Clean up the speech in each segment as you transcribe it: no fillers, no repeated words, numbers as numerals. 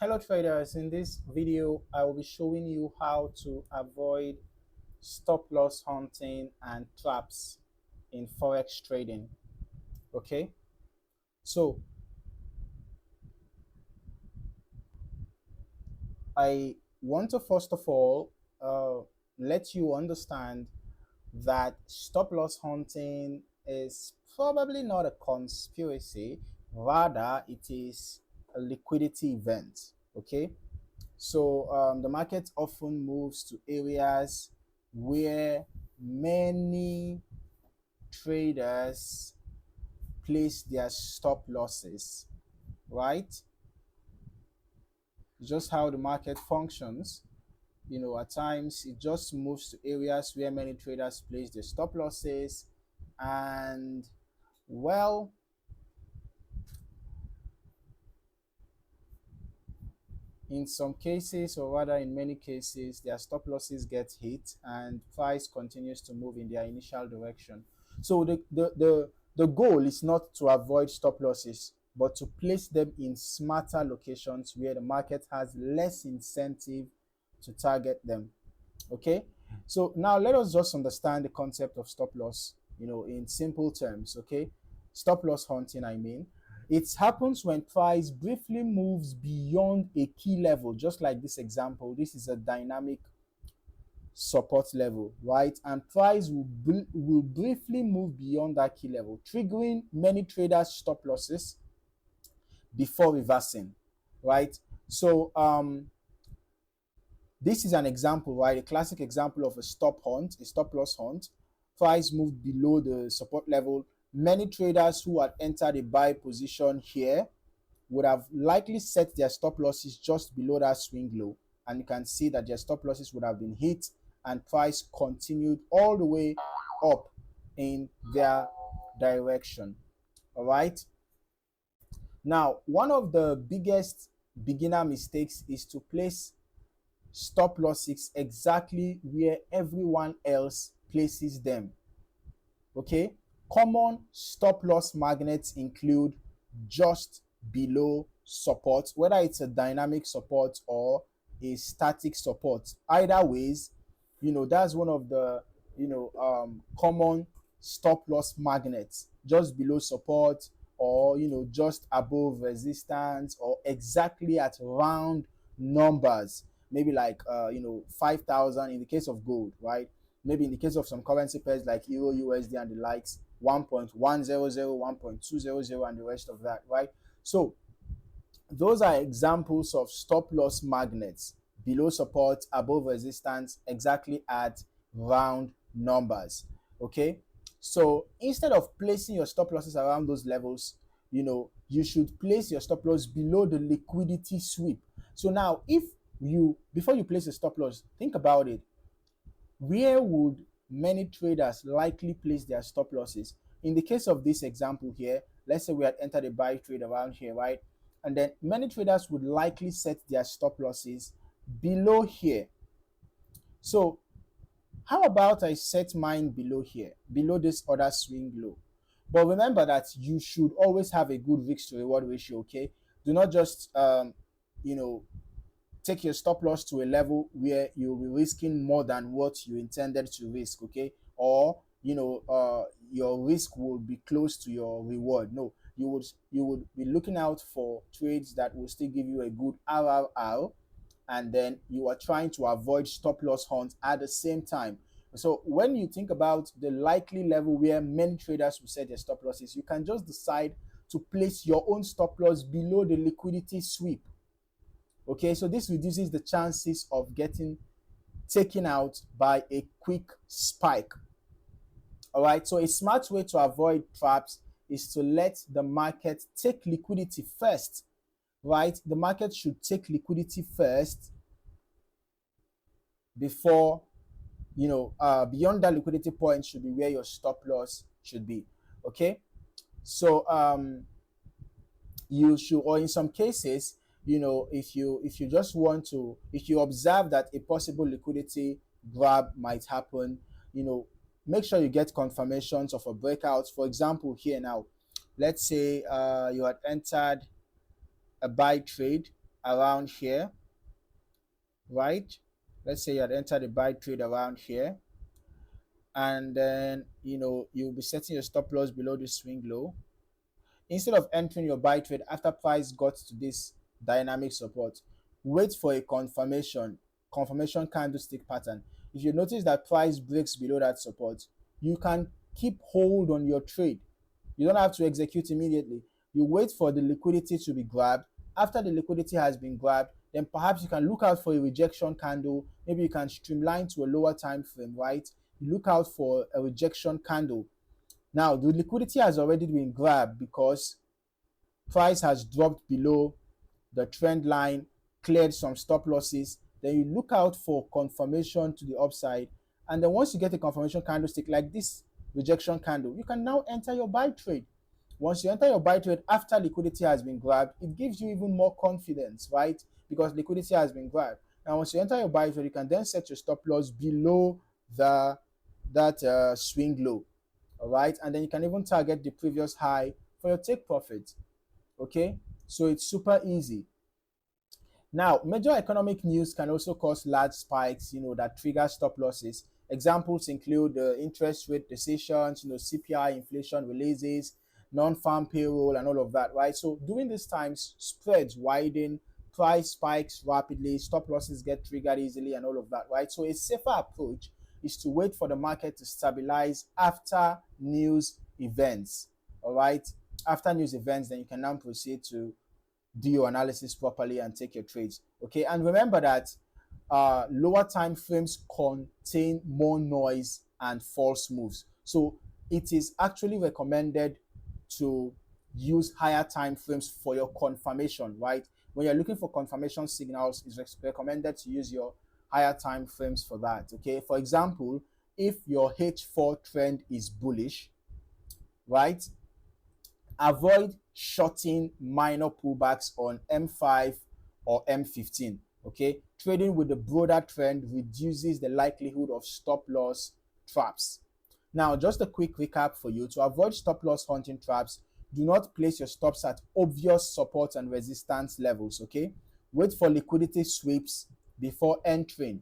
Hello traders, in this video I will be showing you how to avoid stop loss hunting and traps in forex trading. Okay, so I want to first of all let you understand that stop loss hunting is probably not a conspiracy, rather it is a liquidity event. Okay, so the market often moves to areas where many traders place their stop losses, right? Just how the market functions. At times it just moves to areas where many traders place their stop losses, and well, in some cases, or rather in many cases, their stop losses get hit and price continues to move in their initial direction. So the goal is not to avoid stop losses, but to place them in smarter locations where the market has less incentive to target them. Okay, so now let us just understand the concept of stop loss, in simple terms. Okay, stop loss hunting, I mean, it happens when price briefly moves beyond a key level, just like this example. This is a dynamic support level, right? And price will briefly move beyond that key level, triggering many traders stop losses before reversing, right? So this is an example, right? A classic example of a stop hunt, a stop loss hunt. Price moved below the support level. Many traders who had entered a buy position here would have likely set their stop losses just below that swing low. And you can see that their stop losses would have been hit and price continued all the way up in their direction. All right. Now, one of the biggest beginner mistakes is to place stop losses exactly where everyone else places them. Okay, common stop loss magnets include just below support, whether it's a dynamic support or a static support. Either ways, that's one of the common stop loss magnets, just below support, or just above resistance, or exactly at round numbers, maybe like 5,000 in the case of gold, right? Maybe in the case of some currency pairs like euro, usd, and the likes, 1.100, 1.200, and the rest of that, right? So those are examples of stop loss magnets: below support, above resistance, exactly at round numbers. Okay, so instead of placing your stop losses around those levels, you should place your stop loss below the liquidity sweep. So now, if you before you place a stop loss, think about it. Where would many traders likely place their stop losses? In the case of this example here, let's say we had entered a buy trade around here, right? And then many traders would likely set their stop losses below here. So how about I set mine below here, below this other swing low? But remember that you should always have a good risk to reward ratio. Okay, do not just you know take your stop loss to a level where you'll be risking more than what you intended to risk. Okay, or your risk will be close to your reward. No, you would be looking out for trades that will still give you a good RRR, and then you are trying to avoid stop loss hunts at the same time. So when you think about the likely level where many traders will set their stop losses, you can just decide to place your own stop loss below the liquidity sweep. Okay, so this reduces the chances of getting taken out by a quick spike. All right, so a smart way to avoid traps is to let the market take liquidity first, right? The market should take liquidity first before, beyond that liquidity point should be where your stop loss should be. Okay, so you should, or in some cases, if you just want to, if you observe that a possible liquidity grab might happen, make sure you get confirmations of a breakout. For example, here now, let's say you had entered a buy trade, around here, right? Let's say you had entered a buy trade around here, and then you'll be setting your stop loss below the swing low. Instead of entering your buy trade after price got to this dynamic support, wait for a confirmation candlestick pattern. If you notice that price breaks below that support, you can keep hold on your trade. You don't have to execute immediately. You wait for the liquidity to be grabbed. After the liquidity has been grabbed, then perhaps you can look out for a rejection candle. Maybe you can streamline to a lower time frame, right? You look out for a rejection candle. Now, the liquidity has already been grabbed because price has dropped below the trend line, cleared some stop losses. Then you look out for confirmation to the upside. And then once you get a confirmation candlestick like this rejection candle, you can now enter your buy trade. Once you enter your buy trade after liquidity has been grabbed, it gives you even more confidence, right? Because liquidity has been grabbed. Now, once you enter your buy trade, you can then set your stop loss below that swing low, all right? And then you can even target the previous high for your take profit, okay? So it's super easy. Now, major economic news can also cause large spikes, that trigger stop losses. Examples include interest rate decisions, CPI inflation releases, non-farm payroll, and all of that, right? So during these times, spreads widen, price spikes rapidly, stop losses get triggered easily, and all of that, right? So a safer approach is to wait for the market to stabilize after news events, all right? After news events, then you can now proceed to do your analysis properly and take your trades. Okay, and remember that lower time frames contain more noise and false moves. So it is actually recommended to use higher time frames for your confirmation, right? When you're looking for confirmation signals, it's recommended to use your higher time frames for that. Okay, for example, if your H4 trend is bullish, right, avoid shorting minor pullbacks on M5 or M15. Okay, trading with the broader trend reduces the likelihood of stop loss traps. Now, just a quick recap for you. To avoid stop loss hunting traps, do not place your stops at obvious support and resistance levels. Okay, wait for liquidity sweeps before entering.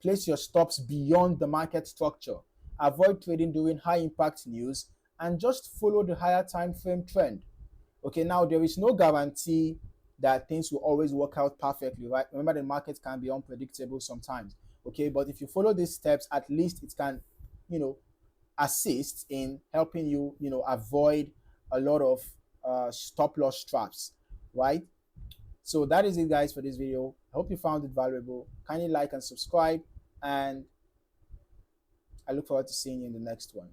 Place your stops beyond the market structure. Avoid trading during high impact news and just follow the higher time frame trend. Okay, now there is no guarantee that things will always work out perfectly, right? Remember, the market can be unpredictable sometimes. Okay, but if you follow these steps, at least it can, assist in helping you, avoid a lot of stop loss traps, right? So that is it, guys, for this video. I hope you found it valuable. Kindly like and subscribe, and I look forward to seeing you in the next one.